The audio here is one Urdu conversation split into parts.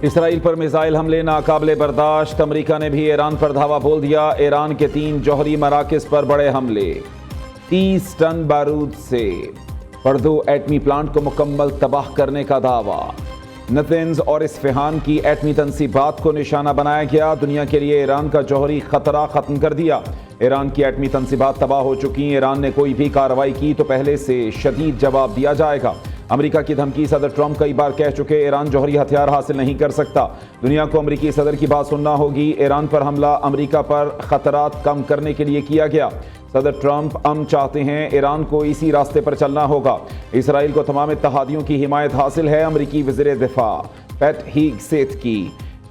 اسرائیل پر میزائل حملے ناقابل برداشت، امریکہ نے بھی ایران پر دھاوا بول دیا۔ ایران کے 3 جوہری مراکز پر بڑے حملے، 30 ٹن بارود سے فردو ایٹمی پلانٹ کو مکمل تباہ کرنے کا دعویٰ۔ نتنز اور اصفہان کی ایٹمی تنصیبات کو نشانہ بنایا گیا، دنیا کے لیے ایران کا جوہری خطرہ ختم کر دیا۔ ایران کی ایٹمی تنصیبات تباہ ہو چکی، ایران نے کوئی بھی کارروائی کی تو پہلے سے شدید جواب دیا جائے گا۔ امریکہ کی دھمکی، صدر ٹرمپ کئی بار کہہ چکے ایران جوہری ہتھیار حاصل نہیں کر سکتا، دنیا کو امریکی صدر کی بات سننا ہوگی۔ ایران پر حملہ امریکہ پر خطرات کم کرنے کے لیے کیا گیا۔ صدر ٹرمپ چاہتے ہیں ایران کو اسی راستے پر چلنا ہوگا۔ اسرائیل کو تمام اتحادیوں کی حمایت حاصل ہے، امریکی وزیر دفاع پیٹ ہیگسیت کی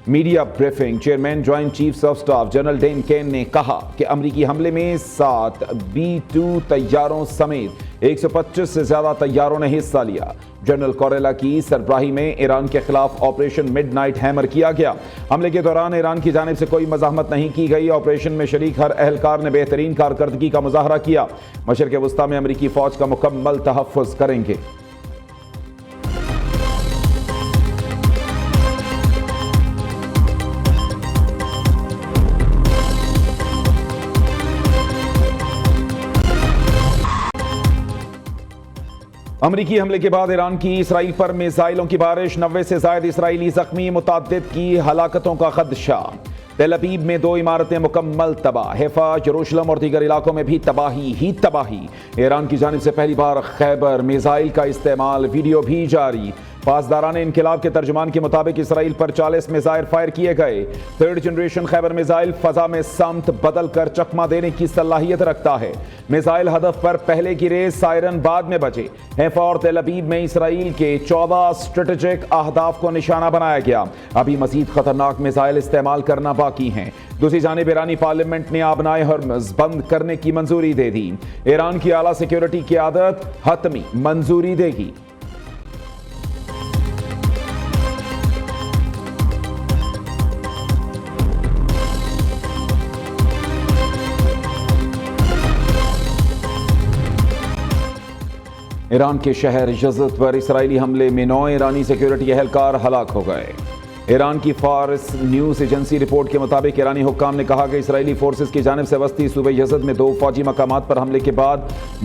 media briefing. Chairman joint chiefs of staff general Dan Caine نے کہا کہ امریکی حملے میں 7 B-2 طیاروں سمیت 125 سے زیادہ طیاروں نے حصہ لیا۔ جنرل کوریلا کی سربراہی میں ایران کے خلاف آپریشن مڈ نائٹ ہیمر کیا گیا۔ حملے کے دوران ایران کی جانب سے کوئی مزاحمت نہیں کی گئی، آپریشن میں شریک ہر اہلکار نے بہترین کارکردگی کا مظاہرہ کیا۔ مشرق وسطیٰ میں امریکی فوج کا مکمل تحفظ کریں گے۔ امریکی حملے کے بعد ایران کی اسرائیل پر میزائلوں کی بارش، 90 سے زائد اسرائیلی زخمی، متعدد کی ہلاکتوں کا خدشہ۔ تل ابیب میں 2 عمارتیں مکمل تباہ، حیفا، یروشلم اور دیگر علاقوں میں بھی تباہی ہی تباہی۔ ایران کی جانب سے پہلی بار خیبر میزائل کا استعمال، ویڈیو بھی جاری۔ پاسداران انقلاب کے ترجمان کے مطابق اسرائیل پر 40 میزائل فائر کیے گئے۔ 3rd جنریشن خیبر میزائل فضا میں سمت بدل کر چکمہ دینے کی صلاحیت رکھتا ہے۔ میزائل ہدف پر پہلے گرے، سائرن بعد میں بجے۔ حیفا اور تل ابیب میں اسرائیل کے 14 اسٹریٹجک اہداف کو نشانہ بنایا گیا۔ ابھی مزید خطرناک میزائل استعمال کرنا باقی ہیں۔ دوسری جانب ایرانی پارلیمنٹ نے آبنائے ہرمز بند کرنے کی منظوری دے دی۔ ایران کی اعلیٰ سیکیورٹی قیادت حتمی منظوری دے گی۔ ایران کے شہر یزد پر اسرائیلی حملے میں 9 ایرانی سیکیورٹی اہلکار ہلاک ہو گئے۔ ایران کی فارس نیوز ایجنسی رپورٹ کے مطابق ایرانی حکام نے کہا کہ اسرائیلی فورسز کی جانب سے وسطی صوبہ یزد میں 2 فوجی مقامات پر حملے کے بعد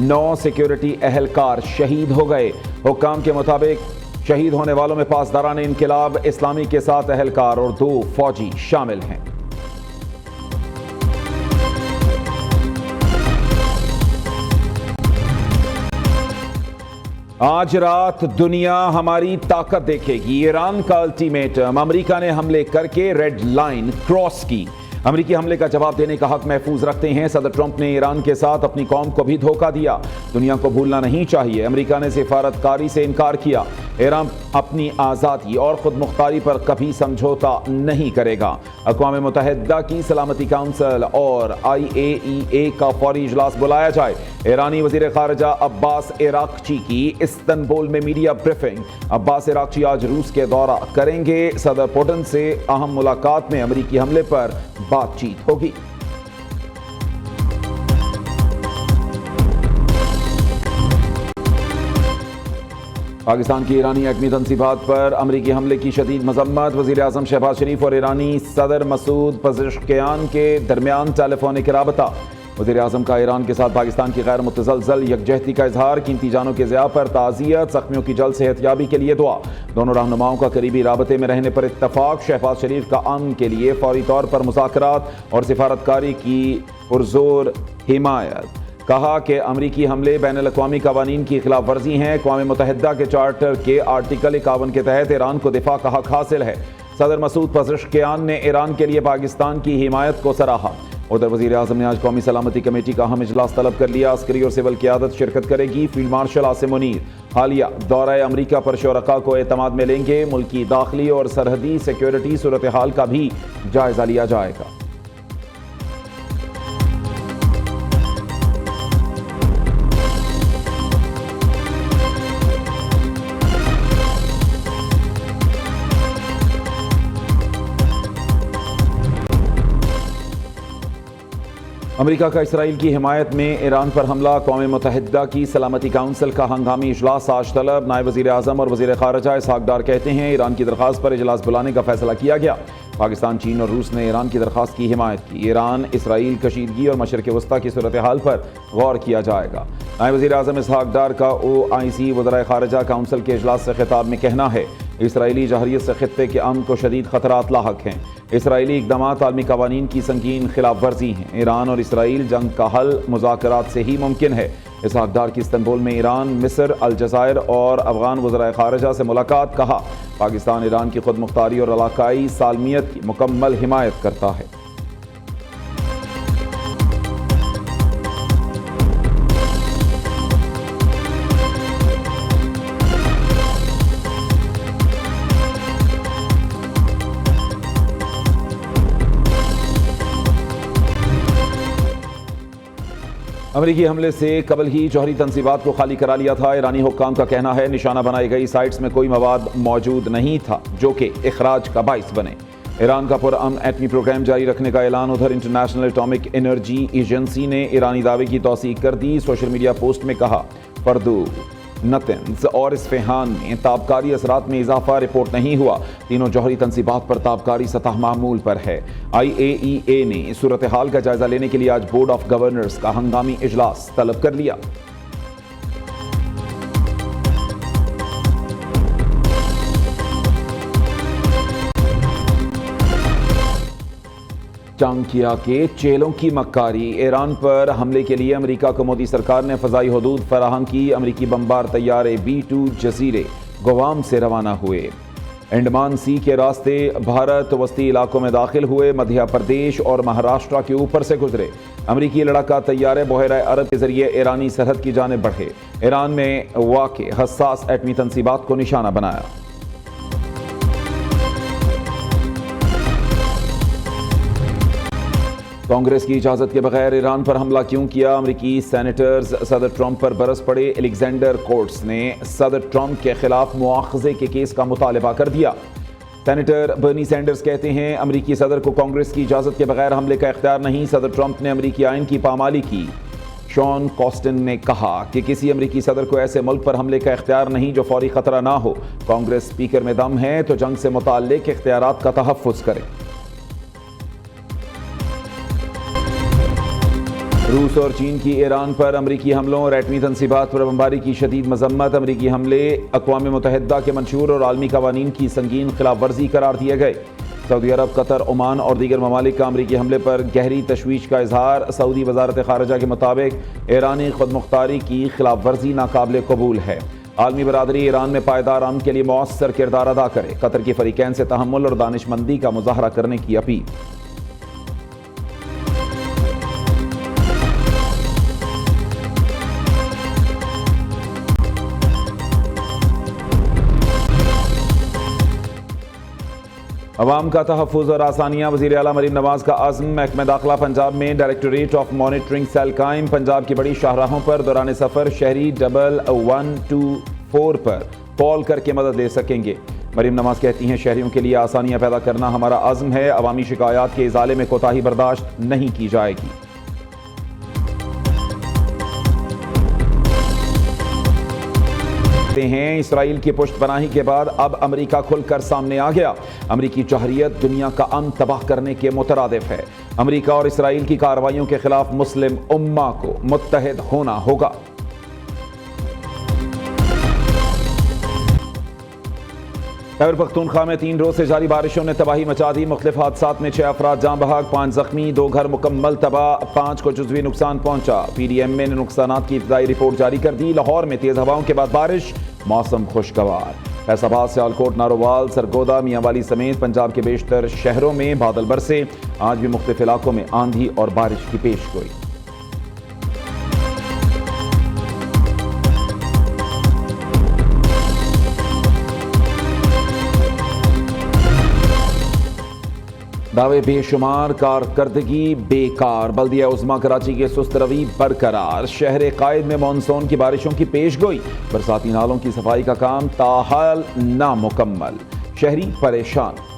9 سیکیورٹی اہلکار شہید ہو گئے۔ حکام کے مطابق شہید ہونے والوں میں پاسداران انقلاب اسلامی کے 7 اہلکار اور 2 فوجی شامل ہیں۔ آج رات دنیا ہماری طاقت دیکھے گی، ایران کا الٹیمیٹم، امریکہ نے حملے کر کے ریڈ لائن کراس کی۔ امریکی حملے کا جواب دینے کا حق محفوظ رکھتے ہیں۔ صدر ٹرمپ نے ایران کے ساتھ اپنی قوم کو بھی دھوکہ دیا، دنیا کو بھولنا نہیں چاہیے۔ امریکہ نے سفارتکاری سے انکار کیا، ایران اپنی آزادی اور خود مختاری پر کبھی سمجھوتا نہیں کرے گا۔ اقوام متحدہ کی سلامتی کونسل اور IAEA کا فوری اجلاس بلایا جائے۔ ایرانی وزیر خارجہ عباس عراقچی کی استنبول میں میڈیا بریفنگ۔ عباس عراقچی آج روس کے دورہ کریں گے، صدر پوٹن سے اہم ملاقات میں امریکی حملے پر بات چیت ہوگی۔ پاکستان کی ایرانی ایٹمی تنصیبات پر امریکی حملے کی شدید مذمت، وزیر اعظم شہباز شریف اور ایرانی صدر مسعود پزشکیان کے درمیان ٹیلی فونک رابطہ۔ وزیر اعظم کا ایران کے ساتھ پاکستان کی غیر متزلزل یکجہتی کا اظہار، قیمتی جانوں کے ضیاع پر تعزیت، زخمیوں کی جلد صحت یابی کے لیے دعا۔ دونوں رہنماؤں کا قریبی رابطے میں رہنے پر اتفاق، شہباز شریف کا امن کے لیے فوری طور پر مذاکرات اور سفارتکاری کی پرزور حمایت۔ کہا کہ امریکی حملے بین الاقوامی قوانین کی خلاف ورزی ہیں، اقوام متحدہ کے چارٹر کے آرٹیکل 51 کے تحت ایران کو دفاع کا حق حاصل ہے۔ صدر مسعود پزشکیان نے ایران کے لیے پاکستان کی حمایت کو سراہا۔ ادھر وزیر اعظم نے آج قومی سلامتی کمیٹی کا اہم اجلاس طلب کر لیا، عسکری اور سول قیادت شرکت کرے گی۔ فیلڈ مارشل عاصم منیر حالیہ دورہ امریکہ پر شرکاء کو اعتماد میں لیں گے، ملکی داخلی اور سرحدی سیکیورٹی صورتحال کا بھی جائزہ لیا جائے گا۔ امریکہ کا اسرائیل کی حمایت میں ایران پر حملہ، اقوام متحدہ کی سلامتی کونسل کا ہنگامی اجلاس آج طلب۔ نائب وزیر اعظم اور وزیر خارجہ اسحاق ڈار کہتے ہیں ایران کی درخواست پر اجلاس بلانے کا فیصلہ کیا گیا۔ پاکستان، چین اور روس نے ایران کی درخواست کی حمایت کی۔ ایران اسرائیل کشیدگی اور مشرق وسطیٰ کی صورتحال پر غور کیا جائے گا۔ نائب وزیر اعظم اسحاق ڈار کا OIC وزرائے خارجہ کونسل کے اجلاس سے خطاب میں کہنا ہے اسرائیلی جارحیت سے خطے کے امن کو شدید خطرات لاحق ہیں۔ اسرائیلی اقدامات عالمی قوانین کی سنگین خلاف ورزی ہیں۔ ایران اور اسرائیل جنگ کا حل مذاکرات سے ہی ممکن ہے۔ اسحاق ڈار کی استنبول میں ایران، مصر، الجزائر اور افغان وزرائے خارجہ سے ملاقات۔ کہا پاکستان ایران کی خود مختاری اور علاقائی سالمیت کی مکمل حمایت کرتا ہے۔ امریکی حملے سے قبل ہی جوہری تنصیبات کو خالی کرا لیا تھا۔ ایرانی حکام کا کہنا ہے نشانہ بنائی گئی سائٹس میں کوئی مواد موجود نہیں تھا جو کہ اخراج کا باعث بنے۔ ایران کا پرامن ایٹمی پروگرام جاری رکھنے کا اعلان۔ ادھر انٹرنیشنل ایٹامک انرجی ایجنسی نے ایرانی دعوے کی توثیق کر دی۔ سوشل میڈیا پوسٹ میں کہا فردو، نتنز اور اصفہان میں تابکاری اثرات میں اضافہ رپورٹ نہیں ہوا۔ تینوں جوہری تنصیبات پر تابکاری سطح معمول پر ہے۔ IAEA نے صورتحال کا جائزہ لینے کے لیے آج بورڈ آف گورنرز کا ہنگامی اجلاس طلب کر لیا۔ چانکیا کے چیلوں کی مکاری۔ ایران پر حملے کے لیے امریکہ کو مودی سرکار نے فضائی حدود فراہم کی۔ امریکی بمبار طیارے B-2 جزیرے گوام سے روانہ ہوئے۔ انڈمان سی کے راستے بھارت وسطی علاقوں میں داخل ہوئے۔ مدھیہ پردیش اور مہاراشٹرا کے اوپر سے گزرے۔ امریکی لڑاکا طیارے بحیرہ عرب کے ذریعے ایرانی سرحد کی جانب بڑھے۔ ایران میں واقع حساس ایٹمی تنصیبات کو نشانہ بنایا۔ کانگریس کی اجازت کے بغیر ایران پر حملہ کیوں کیا؟ امریکی سینیٹرز صدر ٹرمپ پر برس پڑے۔ الیگزینڈر کورٹس نے صدر ٹرمپ کے خلاف مواخذے کے کیس کا مطالبہ کر دیا۔ سینیٹر برنی سینڈرز کہتے ہیں امریکی صدر کو کانگریس کی اجازت کے بغیر حملے کا اختیار نہیں۔ صدر ٹرمپ نے امریکی آئین کی پامالی کی۔ شون کاسٹن نے کہا کہ کسی امریکی صدر کو ایسے ملک پر حملے کا اختیار نہیں جو فوری خطرہ نہ ہو۔ کانگریس اسپیکر میں دم ہے تو جنگ سے متعلق اختیارات کا تحفظ کرے۔ روس اور چین کی ایران پر امریکی حملوں اور ایٹمی تنصیبات پر بمباری کی شدید مذمت۔ امریکی حملے اقوام متحدہ کے منشور اور عالمی قوانین کی سنگین خلاف ورزی قرار دیے گئے۔ سعودی عرب، قطر، عمان اور دیگر ممالک کا امریکی حملے پر گہری تشویش کا اظہار۔ سعودی وزارت خارجہ کے مطابق ایرانی خود مختاری کی خلاف ورزی ناقابل قبول ہے۔ عالمی برادری ایران میں پائیدار امن کے لیے مؤثر کردار ادا کرے۔ قطر کے فریقین سے تحمل اور دانش مندی کا مظاہرہ کرنے کی اپیل۔ عوام کا تحفظ اور آسانیاں، وزیر اعلیٰ مریم نواز کا عزم۔ محکمہ داخلہ پنجاب میں ڈائریکٹوریٹ آف مانیٹرنگ سیل قائم۔ پنجاب کی بڑی شاہراہوں پر دوران سفر شہری 1124 پر کال کر کے مدد لے سکیں گے۔ مریم نواز کہتی ہیں شہریوں کے لیے آسانیاں پیدا کرنا ہمارا عزم ہے۔ عوامی شکایات کے ازالے میں کوتاہی برداشت نہیں کی جائے گی۔ ہیں اسرائیل کی پشت پناہی کے بعد اب امریکہ کھل کر سامنے آ گیا۔ امریکی جوہریت دنیا کا امن تباہ کرنے کے مترادف ہے۔ امریکہ اور اسرائیل کی کارروائیوں کے خلاف مسلم امہ کو متحد ہونا ہوگا۔ خیبر پختونخوا میں 3 روز سے جاری بارشوں نے تباہی مچا دی۔ مختلف حادثات میں 6 افراد جاں بحق، 5 زخمی، 2 گھر مکمل تباہ، 5 کو جزوی نقصان پہنچا۔ PDMA نے نقصانات کی ابتدائی رپورٹ جاری کر دی۔ لاہور میں تیز ہواؤں کے بعد بارش، موسم خوشگوار۔ فیصل آباد، سیالکوٹ، نارووال، سرگودا، میاں والی سمیت پنجاب کے بیشتر شہروں میں بادل برسے۔ آج بھی مختلف علاقوں میں آندھی اور بارش کی پیش گوئی۔ دعوے بے شمار، کارکردگی بیکار۔ بلدیہ عظمیٰ کراچی کے سست روی برقرار۔ شہر قائد میں مانسون کی بارشوں کی پیش گوئی۔ برساتی نالوں کی صفائی کا کام تاحال نامکمل، شہری پریشان۔